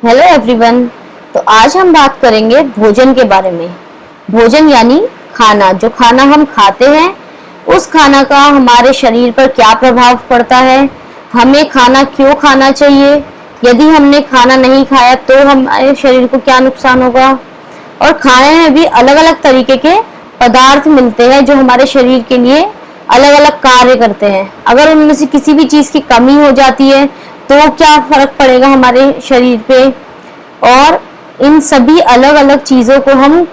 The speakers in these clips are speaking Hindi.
Hello everyone. तो आज हम बात करेंगे भोजन के बारे में। भोजन यानी खाना, जो खाना हम खाते हैं उस खाना का हमारे शरीर पर क्या प्रभाव पड़ता है, हमें खाना क्यों खाना चाहिए, यदि हमने खाना नहीं खाया तो हमारे शरीर को क्या नुकसान होगा। और खाने में भी अलग अलग तरीके के पदार्थ मिलते हैं जो हमारे शरीर के लिए अलग अलग कार्य करते हैं। अगर उनमें से किसी भी चीज़ की कमी हो जाती है तो क्या फर्क पड़ेगा हमारे शरीर पे, और इन सभी अलग अलग चीज़ों को हम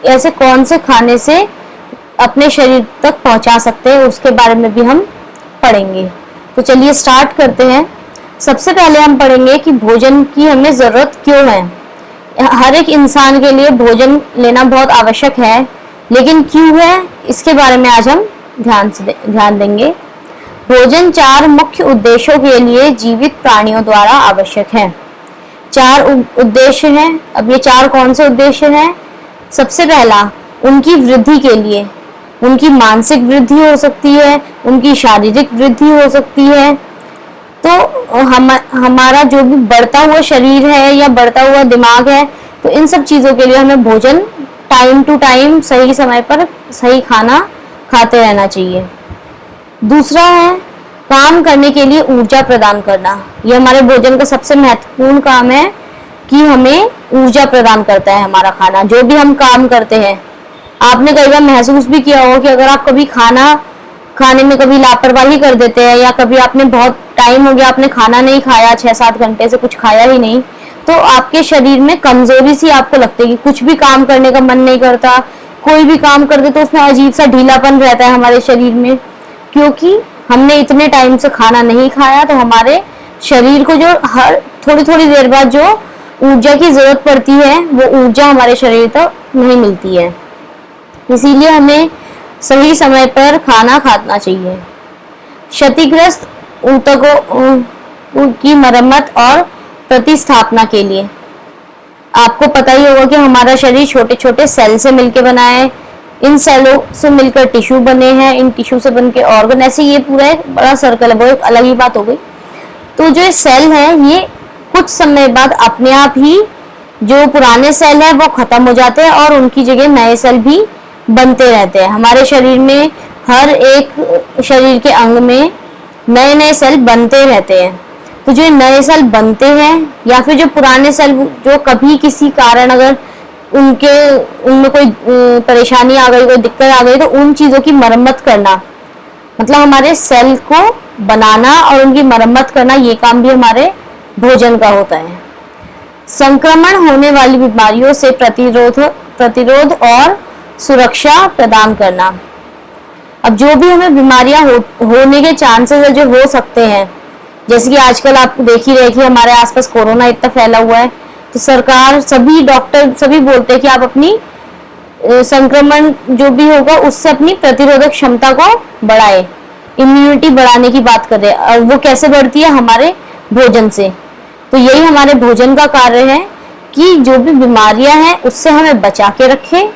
ऐसे कौन से खाने से अपने शरीर तक पहुंचा सकते हैं उसके बारे में भी हम पढ़ेंगे। तो चलिए स्टार्ट करते हैं। सबसे पहले हम पढ़ेंगे कि भोजन की हमें ज़रूरत क्यों है। हर एक इंसान के लिए भोजन लेना बहुत आवश्यक है, लेकिन क्यों है इसके बारे में आज हम ध्यान देंगे। भोजन 4 मुख्य उद्देश्यों के लिए जीवित प्राणियों द्वारा आवश्यक है। 4 उद्देश्य हैं। अब ये 4 कौन से उद्देश्य हैं? सबसे पहला, उनकी वृद्धि के लिए। उनकी मानसिक वृद्धि हो सकती है, उनकी शारीरिक वृद्धि हो सकती है। तो हमारा जो भी बढ़ता हुआ शरीर है या बढ़ता हुआ दिमाग है, तो इन सब चीज़ों के लिए हमें भोजन टाइम टू टाइम सही समय पर सही खाना खाते रहना चाहिए। दूसरा है काम करने के लिए ऊर्जा प्रदान करना। ये हमारे भोजन का सबसे महत्वपूर्ण काम है कि हमें ऊर्जा प्रदान करता है हमारा खाना। जो भी हम काम करते हैं, आपने कई बार महसूस भी किया होगा कि अगर आप कभी खाना खाने में कभी लापरवाही कर देते हैं, या कभी आपने बहुत टाइम हो गया आपने खाना नहीं खाया, 6-7 घंटे से कुछ खाया ही नहीं, तो आपके शरीर में कमजोरी सी आपको लगती है कि कुछ भी काम करने का मन नहीं करता। कोई भी काम करते तो उसमें अजीब सा ढीलापन रहता है हमारे शरीर में, क्योंकि हमने इतने टाइम से खाना नहीं खाया। तो हमारे शरीर को जो हर थोड़ी थोड़ी देर बाद जो ऊर्जा की जरूरत पड़ती है, वो ऊर्जा हमारे शरीर तक नहीं मिलती है। इसीलिए हमें सही समय पर खाना खाना चाहिए। क्षतिग्रस्त ऊतकों की मरम्मत और प्रतिस्थापना के लिए। आपको पता ही होगा कि हमारा शरीर छोटे छोटे सेल से मिलकर बना है। इन सेलों से मिलकर टिश्यू बने हैं, इन टिश्यू से बनकर ऑर्गन, ऐसे ये पूरा एक बड़ा सर्कल है। वो एक अलग ही बात हो गई। तो जो सेल है ये कुछ समय बाद अपने आप ही जो पुराने सेल है वो खत्म हो जाते हैं और उनकी जगह नए सेल भी बनते रहते हैं। हमारे शरीर में हर एक शरीर के अंग में नए नए सेल बनते रहते हैं। तो जो नए सेल बनते हैं या फिर जो पुराने सेल जो कभी किसी कारण अगर उनमें कोई परेशानी आ गई, कोई दिक्कत आ गई, तो उन चीज़ों की मरम्मत करना, मतलब हमारे सेल को बनाना और उनकी मरम्मत करना, ये काम भी हमारे भोजन का होता है। संक्रमण होने वाली बीमारियों से प्रतिरोध और सुरक्षा प्रदान करना। अब जो भी हमें बीमारियां होने के चांसेस जो हो सकते हैं, जैसे कि आजकल आप देख ही रहे कि हमारे आसपास कोरोना इतना फैला हुआ है, तो सरकार, सभी डॉक्टर सभी बोलते हैं कि आप अपनी संक्रमण जो भी होगा उससे अपनी प्रतिरोधक क्षमता को बढ़ाए, इम्यूनिटी बढ़ाने की बात कर रहे हैं। और वो कैसे बढ़ती है? हमारे भोजन से। तो यही हमारे भोजन का कार्य है कि जो भी बीमारियां हैं उससे हमें बचा के रखें,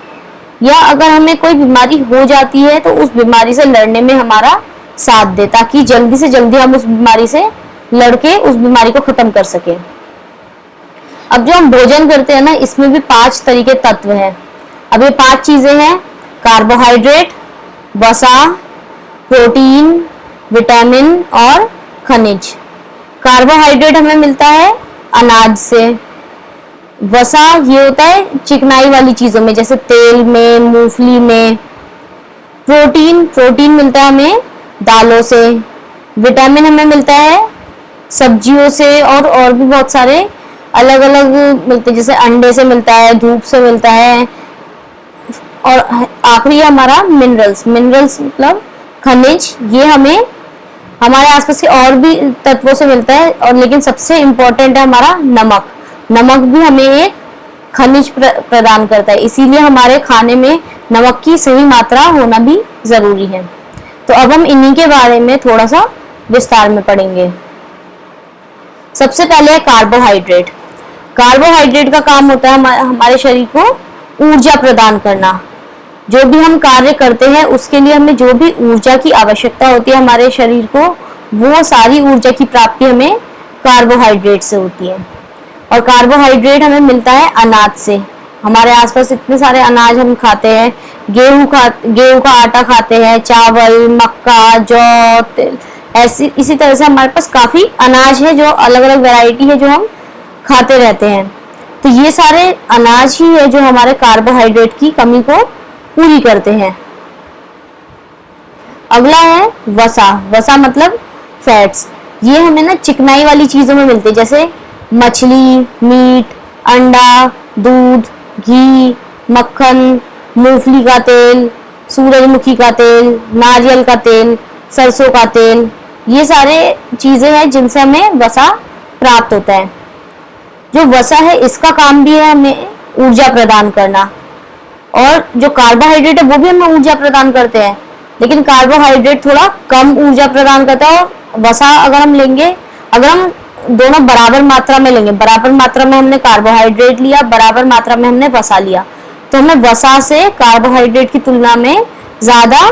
या अगर हमें कोई बीमारी हो जाती है तो उस बीमारी से लड़ने में हमारा साथ दे, ताकि जल्दी से जल्दी हम उस बीमारी से लड़के उस बीमारी को खत्म कर सकें। अब जो हम भोजन करते हैं ना, इसमें भी 5 तरीके तत्व हैं। अब ये 5 चीजें हैं: कार्बोहाइड्रेट, वसा, प्रोटीन, विटामिन और खनिज। कार्बोहाइड्रेट हमें मिलता है अनाज से। वसा ये होता है चिकनाई वाली चीजों में, जैसे तेल में, मूंगफली में। प्रोटीन मिलता है हमें दालों से। विटामिन हमें मिलता है सब्जियों से, और भी बहुत सारे अलग अलग मिलते हैं, जैसे अंडे से मिलता है, धूप से मिलता है। और आखिरी हमारा मिनरल्स मतलब खनिज, ये हमें हमारे आसपास के और भी तत्वों से मिलता है। और लेकिन सबसे इम्पोर्टेंट है हमारा नमक भी हमें एक खनिज प्रदान करता है। इसीलिए हमारे खाने में नमक की सही मात्रा होना भी जरूरी है। तो अब हम इन्हीं के बारे में थोड़ा सा विस्तार में पढ़ेंगे। सबसे पहले है कार्बोहाइड्रेट। कार्बोहाइड्रेट का काम होता है हमारे शरीर को ऊर्जा प्रदान करना। जो भी हम कार्य करते हैं उसके लिए हमें जो भी ऊर्जा की आवश्यकता होती है हमारे शरीर को, वो सारी ऊर्जा की प्राप्ति हमें कार्बोहाइड्रेट से होती है। और कार्बोहाइड्रेट हमें मिलता है अनाज से। हमारे आसपास इतने सारे अनाज हम खाते हैं, गेहूं का आटा खाते हैं, चावल, मक्का, जौ, तिल, ऐसी इसी तरह से हमारे पास काफी अनाज है, जो अलग अलग वैरायटी है जो हम खाते रहते हैं। तो ये सारे अनाज ही है जो हमारे कार्बोहाइड्रेट की कमी को पूरी करते हैं। अगला है वसा। वसा मतलब फैट्स। ये हमें ना चिकनाई वाली चीजों में मिलते हैं, जैसे मछली, मीट, अंडा, दूध, घी, मक्खन, मूंगफली का तेल, सूरजमुखी का तेल, नारियल का तेल, सरसों का तेल। ये सारे चीजें हैं जिनसे हमें वसा प्राप्त होता है। जो वसा है इसका काम भी है हमें ऊर्जा प्रदान करना, और जो कार्बोहाइड्रेट है वो भी हमें ऊर्जा प्रदान करते हैं, लेकिन कार्बोहाइड्रेट थोड़ा कम ऊर्जा प्रदान करता है। और वसा अगर हम लेंगे, अगर हम दोनों बराबर मात्रा में लेंगे, बराबर मात्रा में हमने कार्बोहाइड्रेट लिया, बराबर मात्रा में हमने वसा लिया, तो हमें वसा से कार्बोहाइड्रेट की तुलना में ज्यादा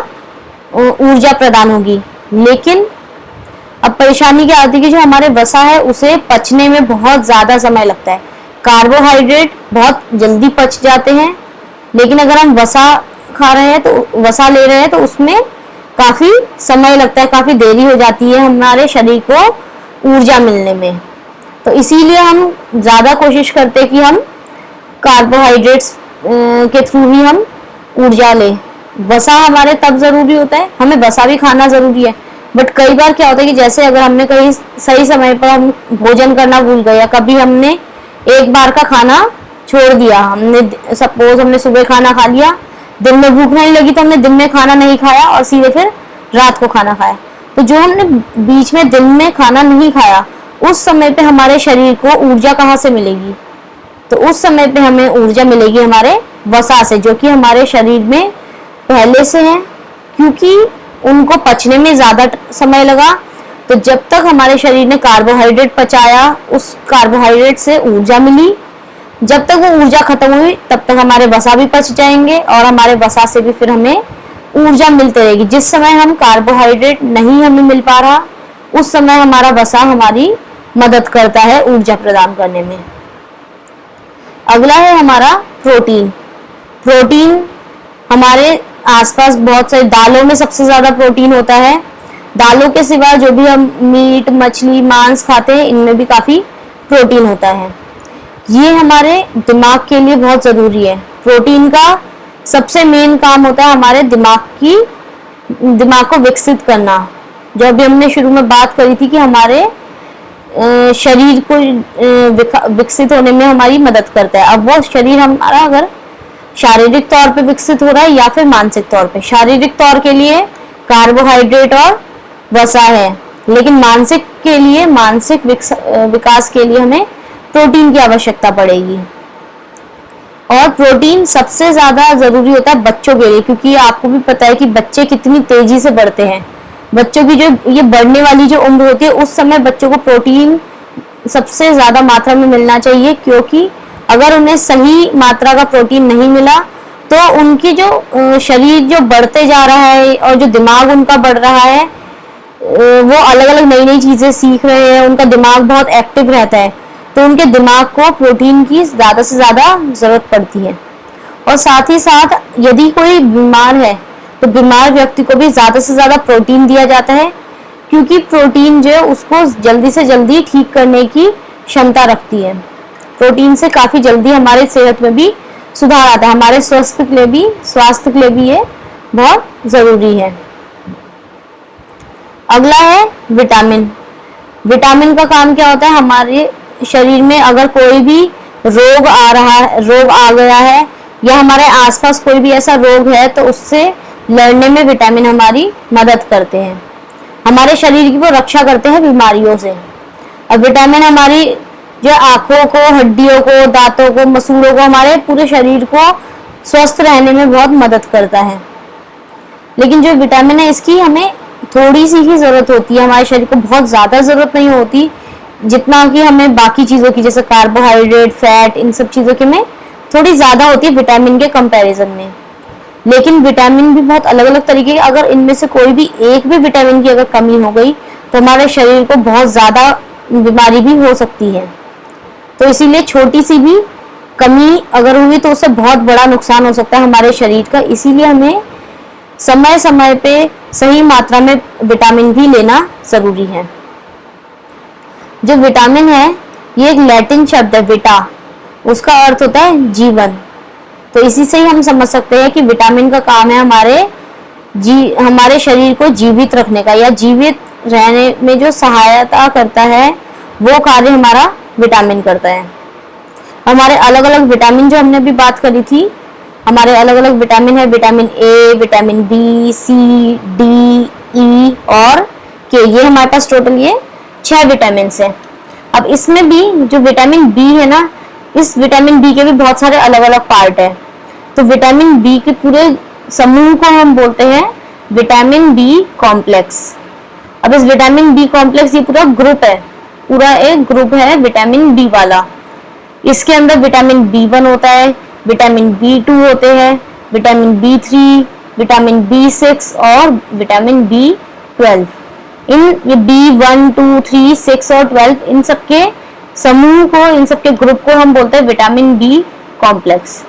ऊर्जा प्रदान होगी। लेकिन अब परेशानी क्या आती है कि जो हमारे वसा है उसे पचने में बहुत ज्यादा समय लगता है। कार्बोहाइड्रेट बहुत जल्दी पच जाते हैं, लेकिन अगर हम वसा खा रहे हैं, तो वसा ले रहे हैं, तो उसमें काफी समय लगता है, काफी देरी हो जाती है हमारे शरीर को ऊर्जा मिलने में। तो इसीलिए हम ज्यादा कोशिश करते हैं कि हम कार्बोहाइड्रेट्स के थ्रू ही हम ऊर्जा लें। वसा हमारे तब जरूरी होता है, हमें वसा भी खाना जरूरी है, बट कई बार क्या होता है कि जैसे अगर हमने कहीं सही समय पर हम भोजन करना भूल गए, या कभी हमने एक बार का खाना छोड़ दिया, हमने सपोज हमने सुबह खाना खा लिया, दिन में भूख नहीं लगी तो हमने दिन में खाना नहीं खाया और सीधे फिर रात को खाना खाया, तो जो हमने बीच में दिन में खाना नहीं खाया उस समय पे हमारे शरीर को ऊर्जा कहाँ से मिलेगी? तो उस समय पे हमें ऊर्जा मिलेगी हमारे वसा से, जो कि हमारे शरीर में पहले से है, क्योंकि उनको पचने में ज्यादा समय लगा। तो जब तक हमारे शरीर ने कार्बोहाइड्रेट पचाया, उस कार्बोहाइड्रेट से ऊर्जा मिली, जब तक वो ऊर्जा खत्म हुई तब तक हमारे वसा भी पच जाएंगे, और हमारे वसा से भी फिर हमें ऊर्जा मिलती रहेगी। जिस समय हम कार्बोहाइड्रेट नहीं हमें मिल पा रहा, उस समय हमारा वसा हमारी मदद करता है ऊर्जा प्रदान करने में। अगला है हमारा प्रोटीन। प्रोटीन हमारे आसपास बहुत सारी दालों में सबसे ज्यादा प्रोटीन होता है। दालों के सिवा जो भी हम मीट, मछली, मांस खाते हैं, इनमें भी काफी प्रोटीन होता है। ये हमारे दिमाग के लिए बहुत जरूरी है। प्रोटीन का सबसे मेन काम होता है हमारे दिमाग को विकसित करना। जो अभी हमने शुरू में बात करी थी कि हमारे शरीर को विकसित होने में हमारी मदद करता है। अब वो शरीर हमारा अगर शारीरिक तौर पे विकसित हो रहा है या फिर मानसिक तौर पे, शारीरिक तौर के लिए कार्बोहाइड्रेट और वसा है, लेकिन मानसिक के लिए, मानसिक विकास के लिए हमें प्रोटीन की आवश्यकता पड़ेगी। और प्रोटीन सबसे ज्यादा जरूरी होता है बच्चों के लिए, क्योंकि आपको भी पता है कि बच्चे कितनी तेजी से बढ़ते हैं। बच्चों की जो ये बढ़ने वाली जो उम्र होती है, उस समय बच्चों को प्रोटीन सबसे ज्यादा मात्रा में मिलना चाहिए, क्योंकि अगर उन्हें सही मात्रा का प्रोटीन नहीं मिला तो उनकी जो शरीर जो बढ़ते जा रहा है और जो दिमाग उनका बढ़ रहा है, वो अलग अलग नई नई चीजें सीख रहे हैं, उनका दिमाग बहुत एक्टिव रहता है, तो उनके दिमाग को प्रोटीन की ज्यादा से ज्यादा जरूरत पड़ती है। और साथ ही साथ यदि कोई बीमार है तो बीमार व्यक्ति को भी ज्यादा से ज्यादा प्रोटीन दिया जाता है, क्योंकि प्रोटीन जो है उसको जल्दी से जल्दी ठीक करने की क्षमता रखती है। प्रोटीन से काफी जल्दी हमारे सेहत में भी सुधार आता है, हमारे स्वास्थ्य के लिए भी ये बहुत जरूरी है। अगला है विटामिन। विटामिन का काम क्या होता है? हमारे शरीर में अगर कोई भी रोग आ गया है, या हमारे आसपास कोई भी ऐसा रोग है, तो उससे लड़ने में विटामिन हमारी मदद करते हैं, हमारे शरीर की वो रक्षा करते हैं बीमारियों से। अब विटामिन हमारी जो आंखों को, हड्डियों को, दांतों को, मसूड़ों को, हमारे पूरे शरीर को स्वस्थ रहने में बहुत मदद करता है। लेकिन जो विटामिन है इसकी हमें थोड़ी सी ही जरूरत होती है, हमारे शरीर को बहुत ज्यादा जरूरत नहीं होती जितना कि हमें बाकी चीजों की, जैसे कार्बोहाइड्रेट, फैट, इन सब चीजों की में थोड़ी ज्यादा होती है विटामिन के कंपैरिजन में। लेकिन विटामिन भी बहुत अलग अलग तरीके के, अगर इनमें से कोई भी एक भी विटामिन की अगर कमी हो गई तो हमारे शरीर को बहुत ज्यादा बीमारी भी हो सकती है। तो इसीलिए छोटी सी भी कमी अगर हुई तो उससे बहुत बड़ा नुकसान हो सकता है हमारे शरीर का। इसीलिए हमें समय समय पे सही मात्रा में विटामिन भी लेना जरूरी है। जो विटामिन है ये एक लैटिन शब्द है विटा, उसका अर्थ होता है जीवन। तो इसी से ही हम समझ सकते हैं कि विटामिन का काम है हमारे शरीर को जीवित रखने का, या जीवित रहने में जो सहायता करता है वो कार्य हमारा विटामिन करता है। हमारे अलग अलग विटामिन जो हमने अभी बात करी थी, हमारे अलग अलग विटामिन है, vitamin A, vitamin B, C, D, E और के, ये हमारे पास टोटल ये 6 विटामिन है। अब इसमें भी जो विटामिन बी है ना, इस विटामिन बी के भी बहुत सारे अलग अलग पार्ट है। तो विटामिन बी के पूरे समूह को हम बोलते हैं विटामिन बी कॉम्प्लेक्स। अब इस विटामिन बी कॉम्प्लेक्स ये पूरा ग्रुप है, पूरा एक ग्रुप है विटामिन बी वाला। इसके अंदर विटामिन बी1 होता है, विटामिन बी2 होते हैं, विटामिन बी3, विटामिन बी6 और विटामिन बी12। ये बी1, 2, 3, 6 और 12 इन सबके समूह को, इन सबके ग्रुप को हम बोलते हैं विटामिन बी कॉम्प्लेक्स।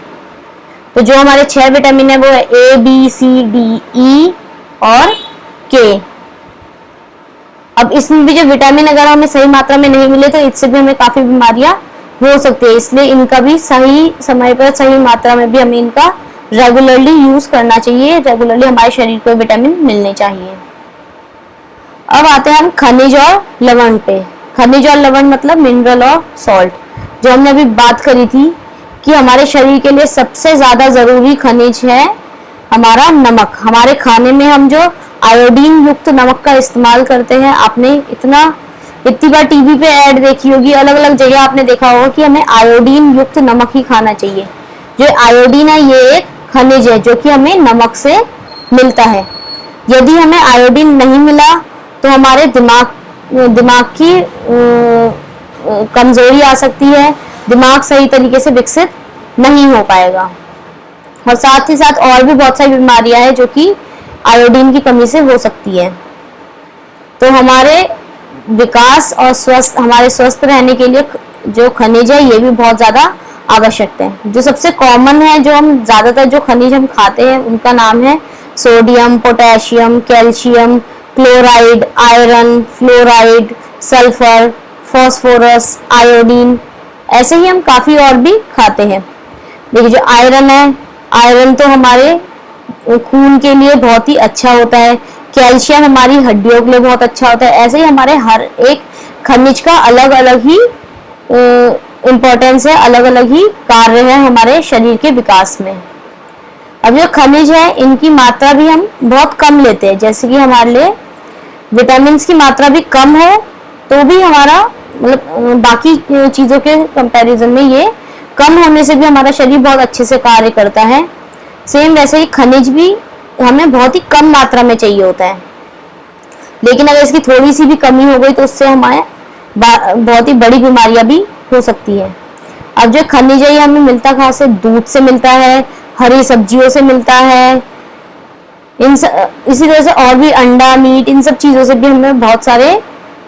तो जो हमारे 6 विटामिन है वो है ए, बी, सी, डी, ई और के। अब इसमें भी जो विटामिन अगर हमें सही मात्रा में नहीं मिले तो इससे भी हमें काफी बीमारियां हो सकती है। इसलिए इनका भी सही समय पर सही मात्रा में भी हमें इनका रेगुलरली यूज करना चाहिए। रेगुलरली हमारे शरीर को विटामिन मिलने चाहिए। अब आते हैं हम खनिज और लवण पे। खनिज और लवण मतलब मिनरल और सॉल्ट। जो हमने अभी बात करी थी कि हमारे शरीर के लिए सबसे ज्यादा जरूरी खनिज है हमारा नमक। हमारे खाने में हम जो आयोडीन युक्त नमक का इस्तेमाल करते हैं, आपने इतनी बार टीवी पे ऐड देखी होगी, अलग अलग जगह आपने देखा होगा कि हमें आयोडीन युक्त नमक ही खाना चाहिए। जो आयोडीन है ये एक खनिज है जो कि हमें नमक से मिलता है। यदि हमें आयोडीन नहीं मिला तो हमारे दिमाग की कमजोरी आ सकती है, दिमाग सही तरीके से विकसित नहीं हो पाएगा, और साथ ही साथ और भी बहुत सारी बीमारियां हैं जो कि आयोडीन की कमी से हो सकती है। तो हमारे विकास और हमारे स्वस्थ रहने के लिए जो खनिज है ये भी बहुत ज्यादा आवश्यक है। जो सबसे कॉमन है, जो हम ज्यादातर जो खनिज हम खाते हैं उनका नाम है sodium, potassium, calcium, chloride, iron, fluoride, sulphur, phosphorus, iodine. ऐसे ही हम काफी और भी खाते हैं। देखिए जो आयरन है, आयरन तो हमारे खून के लिए बहुत ही अच्छा होता है। कैल्शियम हमारी हड्डियों के लिए बहुत अच्छा होता है। ऐसे ही हमारे हर एक खनिज का अलग अलग ही इम्पोर्टेंस है, अलग अलग ही कार्य है हमारे शरीर के विकास में। अब जो खनिज है इनकी मात्रा भी हम बहुत कम लेते हैं। जैसे कि हमारे लिए विटामिन की मात्रा भी कम हो तो भी हमारा मतलब बाकी चीजों के कंपैरिजन में ये कम होने से भी हमारा शरीर बहुत अच्छे से कार्य करता है। सेम वैसे ही खनिज भी हमें बहुत ही कम मात्रा में चाहिए होता है, लेकिन अगर इसकी थोड़ी सी भी कमी हो गई तो उससे हमारे बहुत ही बड़ी बीमारियां भी हो सकती है। अब जो खनिज है ये हमें मिलता कहाँ से? दूध से मिलता है, हरी सब्जियों से मिलता है, इसी तरह से और भी अंडा, मीट, इन सब चीजों से भी हमें बहुत सारे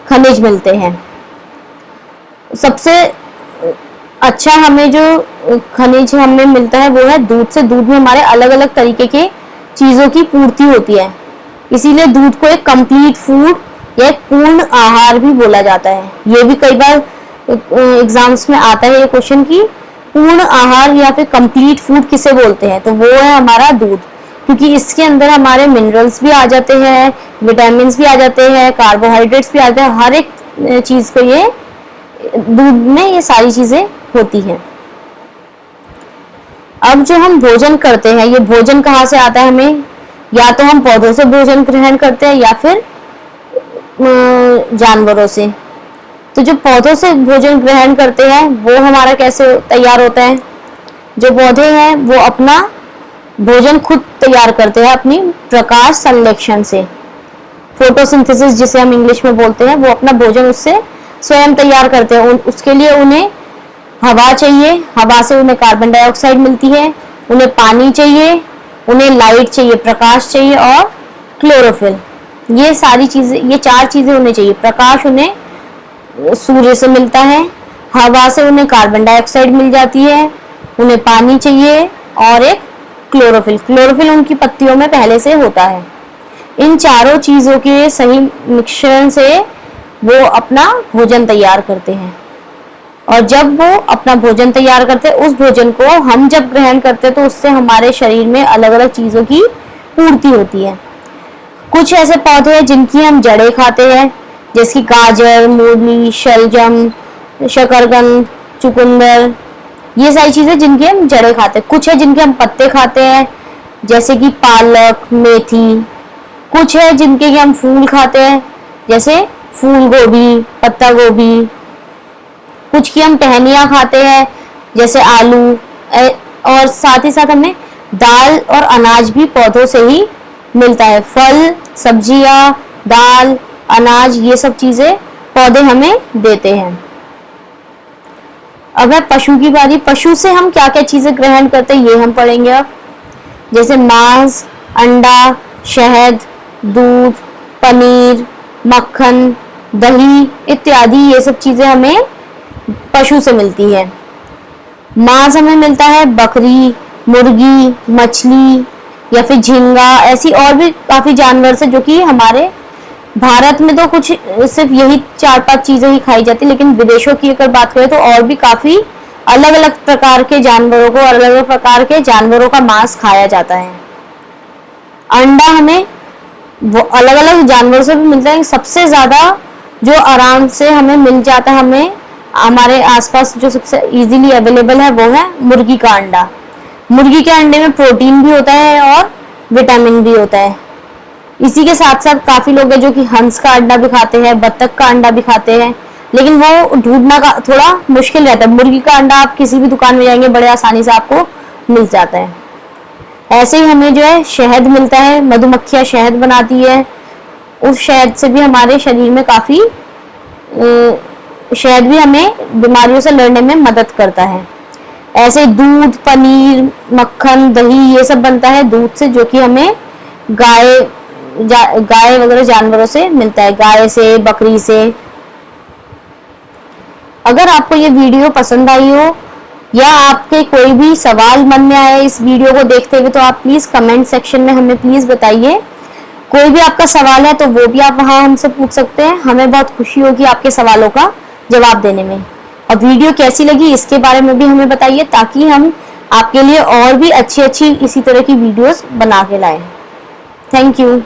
खनिज मिलते हैं। सबसे अच्छा हमें जो खनिज हमें मिलता है वो है दूध से। दूध में हमारे अलग अलग तरीके के चीजों की पूर्ति होती है, इसीलिए दूध को एक कंप्लीट फूड या एक पूर्ण आहार भी बोला जाता है। ये भी कई बार एग्जाम्स में आता है ये क्वेश्चन कि पूर्ण आहार या फिर कंप्लीट फूड किसे बोलते हैं, तो वो है हमारा दूध, क्योंकि इसके अंदर हमारे मिनरल्स भी आ जाते हैं, विटामिन भी आ जाते हैं, कार्बोहाइड्रेट्स भी आ जाते हैं। हर एक चीज को ये दूध में ये सारी चीजें होती हैं। अब जो हम भोजन करते हैं, ये भोजन कहाँ से आता है हमें? या तो हम पौधों से भोजन ग्रहण करते हैं या फिर जानवरों से। तो जो पौधों से भोजन ग्रहण करते हैं वो हमारा कैसे तैयार होता है? जो पौधे हैं वो अपना भोजन खुद तैयार करते हैं अपनी प्रकाश संश्लेषण से, फोटोसिंथेसिस जिसे हम इंग्लिश में बोलते हैं। वो अपना भोजन उससे स्वयं तैयार करते हैं। उसके लिए उन्हें हवा चाहिए, हवा से उन्हें कार्बन डाइऑक्साइड मिलती है, उन्हें पानी चाहिए, उन्हें लाइट चाहिए, प्रकाश चाहिए, और क्लोरोफिल। ये सारी चीजें, ये 4 चीजें उन्हें चाहिए। प्रकाश उन्हें सूर्य से मिलता है, हवा से उन्हें कार्बन डाइऑक्साइड मिल जाती है, उन्हें पानी चाहिए और एक क्लोरोफिल। क्लोरोफिल उनकी पत्तियों में पहले से होता है। इन चारों चीजों के सही मिश्रण से वो अपना भोजन तैयार करते हैं, और जब वो अपना भोजन तैयार करते हैं, उस भोजन को हम जब ग्रहण करते हैं तो उससे हमारे शरीर में अलग अलग चीजों की पूर्ति होती है। कुछ ऐसे पौधे हैं जिनकी हम जड़ें खाते हैं, जैसे गाजर, मूली, शलजम, शकरकंद, चुकंदर, ये सारी चीजें जिनकी हम जड़ें खाते हैं। कुछ है जिनके हम पत्ते खाते हैं, जैसे कि पालक, मेथी। कुछ है जिनके कि हम फूल खाते हैं, जैसे फूल गोभी, पत्ता गोभी। कुछ की हम टहनियाँ खाते हैं, जैसे आलू। और साथ ही साथ हमें दाल और अनाज भी पौधों से ही मिलता है। फल, सब्जियां, दाल, अनाज, ये सब चीजें पौधे हमें देते हैं। अब है पशु की बारी। पशु से हम क्या क्या चीजें ग्रहण करते हैं ये हम पढ़ेंगे अब। जैसे मांस, अंडा, शहद, दूध, पनीर, मक्खन, दही इत्यादि, ये सब चीजें हमें पशु से मिलती है। मांस हमें मिलता है बकरी, मुर्गी, मछली या फिर झींगा, ऐसी और भी काफी जानवर से, जो कि हमारे भारत में तो कुछ सिर्फ यही 4-5 चीजें ही खाई जाती, लेकिन विदेशों की अगर बात करें तो और भी काफी अलग अलग प्रकार के जानवरों को, अलग अलग प्रकार के जानवरों का मांस खाया जाता है। अंडा हमें वो अलग अलग जानवरों से भी मिलता है। सबसे ज्यादा जो आराम से हमें मिल जाता है, हमें हमारे आसपास जो सबसे इजीली अवेलेबल है, वो है मुर्गी का अंडा। मुर्गी के अंडे में प्रोटीन भी होता है और विटामिन भी होता है। इसी के साथ साथ काफी लोग हैं जो कि हंस का अंडा भी खाते हैं, बत्तख का अंडा भी खाते हैं, लेकिन वो ढूंढना का थोड़ा मुश्किल रहता है। मुर्गी का अंडा आप किसी भी दुकान में जाएंगे, बड़े आसानी से आपको मिल जाता है। ऐसे ही हमें जो है शहद मिलता है, मधुमक्खियां शहद बनाती है, उस शहद से भी हमारे शरीर में काफी शहद भी हमें बीमारियों से लड़ने में मदद करता है। ऐसे दूध, पनीर, मक्खन, दही, ये सब बनता है दूध से, जो कि हमें गाय वगैरह जानवरों से मिलता है, गाय से, बकरी से। अगर आपको ये वीडियो पसंद आई हो या आपके कोई भी सवाल मन में आए इस वीडियो को देखते हुए, तो आप प्लीज कमेंट सेक्शन में हमें प्लीज बताइए। कोई भी आपका सवाल है तो वो भी आप वहां हमसे पूछ सकते हैं। हमें बहुत खुशी होगी आपके सवालों का जवाब देने में। और वीडियो कैसी लगी इसके बारे में भी हमें बताइए, ताकि हम आपके लिए और भी अच्छी अच्छी इसी तरह की वीडियोस बना के लाएं। Thank you.